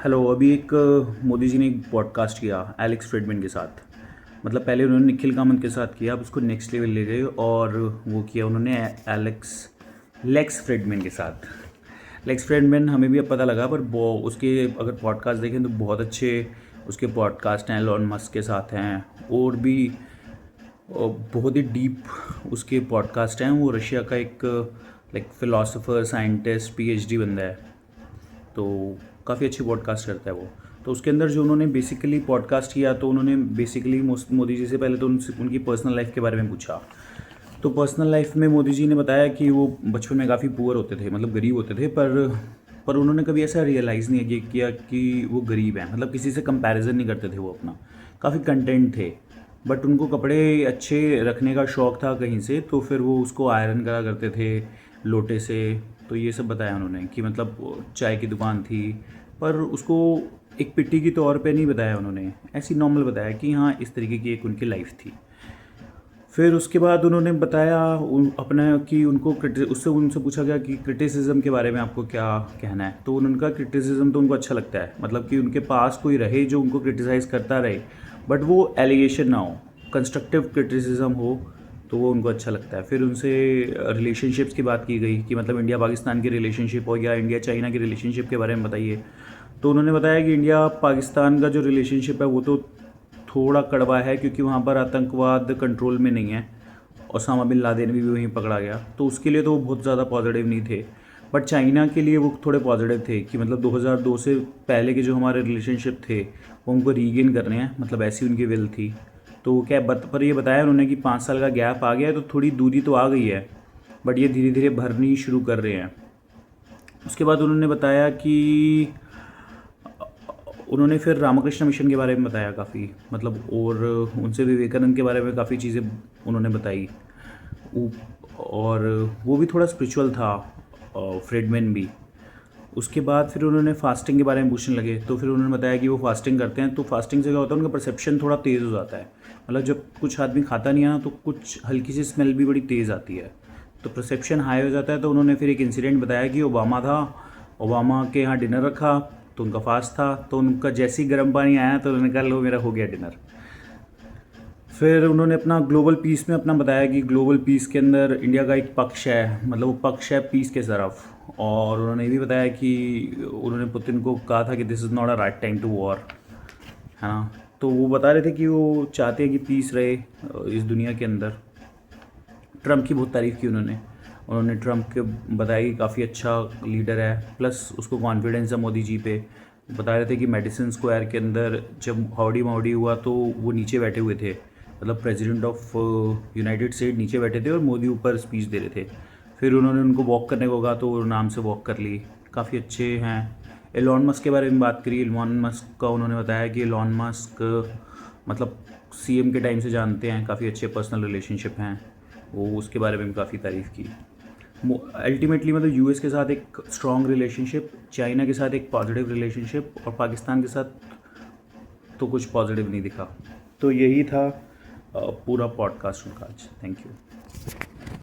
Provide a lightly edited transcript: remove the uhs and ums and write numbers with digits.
Hello. अभी एक मोदी जी ने एक पॉडकास्ट किया एलेक्स फ्रेडमैन के साथ। मतलब पहले उन्होंने निखिल कामत के साथ किया, अब उसको नेक्स्ट लेवल ले गए और वो किया उन्होंने एलेक्स लेक्स फ्रेडमैन के साथ। लेक्स फ्रेडमैन हमें भी अब पता लगा, पर वो उसके अगर पॉडकास्ट देखें तो बहुत अच्छे उसके पॉडकास्ट हैं। एलोन मस्क के साथ हैं और भी बहुत ही डीप उसके पॉडकास्ट हैं। वो रशिया का एक लाइक फ़िलासफ़र, साइंटिस्ट, पीएचडी बंदा है, तो काफ़ी अच्छी पॉडकास्ट करता है वो। तो उसके अंदर जो उन्होंने बेसिकली पॉडकास्ट किया, तो उन्होंने बेसिकली मोदी जी से पहले तो उनसे उनकी पर्सनल लाइफ के बारे में पूछा। तो पर्सनल लाइफ में मोदी जी ने बताया कि वो बचपन में काफ़ी पुअर होते थे, मतलब गरीब होते थे, पर उन्होंने कभी ऐसा रियलाइज़ नहीं किया कि वो गरीब हैं। मतलब किसी से कंपैरिजन नहीं करते थे वो अपना, काफ़ी कंटेंट थे। बट उनको कपड़े अच्छे रखने का शौक़ था कहीं से, तो फिर वो उसको आयरन करा करते थे लोटे से। तो ये सब बताया उन्होंने कि मतलब चाय की दुकान थी, पर उसको एक पिट्टी की तौर पे नहीं बताया उन्होंने, ऐसी नॉर्मल बताया कि हाँ इस तरीके की एक उनकी लाइफ थी। फिर उसके बाद उन्होंने बताया अपना कि उससे उनसे पूछा गया कि क्रिटिसिज्म के बारे में आपको क्या कहना है। तो उनका क्रिटिसिज्म तो उनको अच्छा लगता है, मतलब कि उनके पास कोई रहे जो उनको क्रिटिसाइज़ करता रहे, बट वो एलिगेशन ना हो, कंस्ट्रक्टिव क्रिटिसिज्म हो, तो वो उनको अच्छा लगता है। फिर उनसे रिलेशनशिप्स की बात की गई कि मतलब इंडिया पाकिस्तान की रिलेशनशिप हो या इंडिया चाइना की रिलेशनशिप के बारे में बताइए। तो उन्होंने बताया कि इंडिया पाकिस्तान का जो रिलेशनशिप है वो तो थोड़ा कड़वा है, क्योंकि वहाँ पर आतंकवाद कंट्रोल में नहीं है। ओसामा बिन लादेन भी वहीं पकड़ा गया, तो उसके लिए तो वो बहुत ज़्यादा पॉजिटिव नहीं थे। बट चाइना के लिए वो थोड़े पॉजिटिव थे कि मतलब 2002 से पहले के जो हमारे रिलेशनशिप थे वो उनको रीगेन करने हैं, मतलब ऐसी उनकी विल थी। तो क्या पर ये बताया उन्होंने कि 5 साल का गैप आ गया है, तो थोड़ी दूरी तो आ गई है, बट ये धीरे धीरे भरनी शुरू कर रहे हैं। उसके बाद उन्होंने बताया कि उन्होंने फिर रामकृष्ण मिशन के बारे में बताया काफ़ी, मतलब और उनसे विवेकानंद के बारे में काफ़ी चीज़ें उन्होंने बताई। और वो भी थोड़ा स्पिरिचुअल था, फ्रेडमैन भी। उसके बाद फिर उन्होंने फास्टिंग के बारे में पूछने लगे, तो फिर उन्होंने बताया कि वो फास्टिंग करते हैं। तो फास्टिंग से क्या होता है, उनका परसेप्शन थोड़ा तेज़ हो जाता है। मतलब जब कुछ आदमी खाता नहीं है ना, तो कुछ हल्की सी स्मेल भी बड़ी तेज़ आती है, तो परसेप्शन हाई हो जाता है। तो उन्होंने फिर एक इंसिडेंट बताया कि ओबामा था, ओबामा के यहाँ डिनर रखा, तो उनका फास्ट था, तो उनका जैसे ही गर्म पानी आया तो उन्होंने कहा लो मेरा हो गया डिनर। फिर उन्होंने अपना ग्लोबल पीस में अपना बताया कि ग्लोबल पीस के अंदर इंडिया का एक पक्ष है, मतलब वो पक्ष है पीस के तरफ। और उन्होंने ये भी बताया कि उन्होंने पुतिन को कहा था कि this is not a right time to war, है ना। तो वो बता रहे थे कि वो चाहते हैं कि पीस रहे इस दुनिया के अंदर। ट्रम्प की बहुत तारीफ़ की उन्होंने। उन्होंने ट्रम्प के बताया कि काफ़ी अच्छा लीडर है, प्लस उसको कॉन्फिडेंस है मोदी जी पे। बता रहे थे कि मेडिसिन स्क्वायर के अंदर जब हाउडी माउडी हुआ तो वो नीचे बैठे हुए थे, मतलब प्रेसिडेंट ऑफ यूनाइटेड स्टेट नीचे बैठे थे और मोदी ऊपर स्पीच दे रहे थे। फिर उन्होंने उनको वॉक करने को कहा तो वो आराम से वॉक कर ली। काफ़ी अच्छे हैं। एलॉन मस्क के बारे में बात करी। एलॉन मस्क का उन्होंने बताया कि एलॉन मस्क मतलब सीएम के टाइम से जानते हैं, काफ़ी अच्छे पर्सनल रिलेशनशिप हैं। वो उसके बारे में भी काफ़ी तारीफ़ की। अल्टीमेटली मतलब यूएस के साथ एक स्ट्रॉन्ग रिलेशनशिप, चाइना के साथ एक पॉजिटिव रिलेशनशिप, और पाकिस्तान के साथ तो कुछ पॉजिटिव नहीं दिखा। तो यही था पूरा पॉडकास्ट उनका आज। Thank you.